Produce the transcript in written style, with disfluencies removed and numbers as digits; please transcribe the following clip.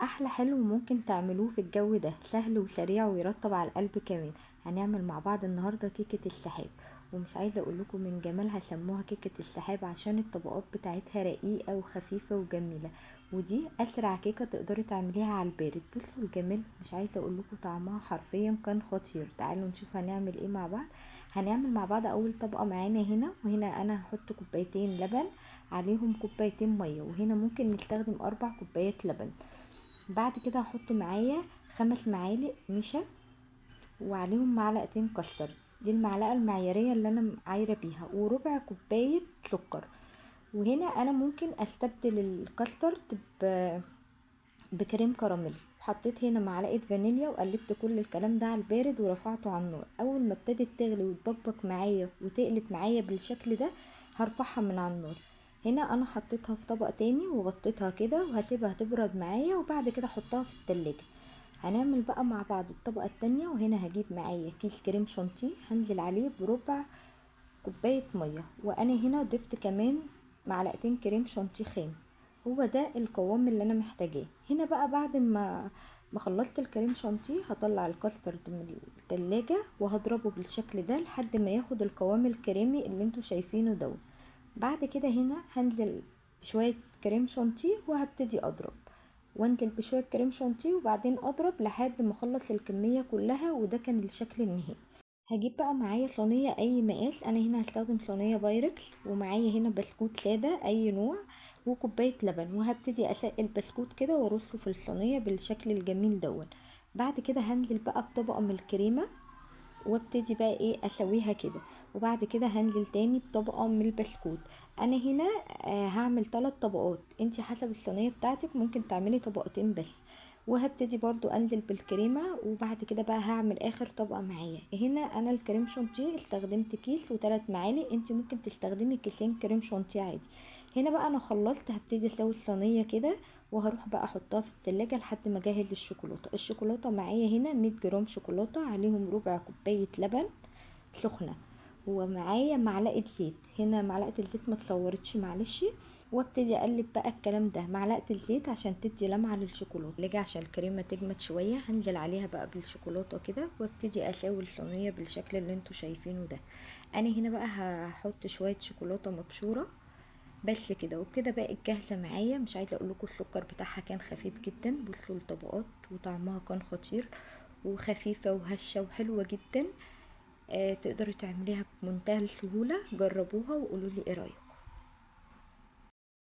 احلى حلو ممكن تعملوه في الجو ده، سهل وسريع ويرطب على القلب كمان. هنعمل مع بعض النهارده كيكه السحاب، ومش عايزه اقول لكم من جمالها سموها كيكه السحاب عشان الطبقات بتاعتها رقيقه وخفيفه وجميله. ودي اسرع كيكه تقدري تعمليها على البارد. بصوا الجمال، مش عايزه اقول لكم طعمها حرفيا كان خطير. تعالوا نشوف هنعمل ايه مع بعض. هنعمل مع بعض اول طبقه معانا هنا، وهنا انا هحط كوبايتين لبن عليهم كوبايتين ميه، وهنا ممكن نستخدم 4 كوبايات لبن. بعد كده هحط معايا 5 معالق نشا وعليهم معلقتين كاستر، دي المعلقه المعياريه اللي انا عايره بيها، وربع كوبايه سكر. وهنا انا ممكن استبدل الكاسترد بكريم كراميل. حطيت هنا معلقه فانيليا وقلبت كل الكلام ده على البارد ورفعته على النار. اول ما ابتدت تغلي وتبقبق معايا وتقلت معايا بالشكل ده هرفعها من على النار. هنا انا حطيتها في طبق تاني وغطيتها كده وهسيبها تبرد معايا، وبعد كده احطها في التلاجة. هنعمل بقى مع بعض الطبقة التانية. وهنا هجيب معايا كيس كريم شانتيه هنزل عليه بربع كوباية مية، وانا هنا ضفت كمان معلقتين كريم شانتيه خام. هو ده القوام اللي انا محتاجاه. هنا بقى بعد ما خلصت الكريم شانتيه هطلع الكاسترد من التلاجة وهضربه بالشكل ده لحد ما ياخد القوام الكريمي اللي انتوا شايفينه ده. بعد كده هنا هنزل بشوية كريم شانتيه وهبتدي اضرب، وانزل بشوية كريم شانتيه وبعدين اضرب لحد ما اخلص الكمية كلها. وده كان الشكل النهائي. هجيب بقى معايا صينية اي مقاس، انا هنا هستخدم صينية بايركس، ومعايا هنا بسكوت سادة اي نوع وكوباية لبن، وهبتدي اسقي البسكوت كده وارصه في الصينية بالشكل الجميل دون. بعد كده هنزل بقى بطبقة من الكريمة وابتدي بقى ايه اسويها كده. وبعد كده هنزل تاني بطبقة من البسكوت. انا هنا هعمل 3 طبقات، انتي حسب الصينية بتاعتك ممكن تعملي طبقتين بس. وهبتدي برضو انزل بالكريمة، وبعد كده بقى هعمل اخر طبقة معايا. هنا انا الكريم شانتيه استخدمت كيس و3 معالق، انتي ممكن تستخدمي كيسين كريم شانتيه عادي. هنا بقى انا خلصت، هبتدي اسوي الصينية كده وهروح بقى احطها في التلاجة لحد ما اجهز الشوكولاتة معايا هنا 100 جرام شوكولاتة عليهم ربع كوباية لبن سخنة، ومعايا معلقة زيت. هنا معلقة الزيت ما تصورتش معلش. وابتدي اقلب بقى الكلام ده، معلقة الزيت عشان تدي لمعة للشوكولاتة، لجي عشان الكريمة تجمد شوية هنزل عليها بقى بالشوكولاتة كده وابتدي اسوي الصينية بالشكل اللي انتوا شايفينه ده. انا هنا بقى هحط شوية شوكولاتة مبشورة بس كده. وكده بقت جاهزة معايا. مش عايزة اقول لكم السكر بتاعها كان خفيف جدا، بصوا الطبقات وطعمها كان خطير وخفيفة وهشة وحلوة جدا. تقدروا تعمليها بمنتهى السهولة. جربوها وقولوا لي ايه رأيكم.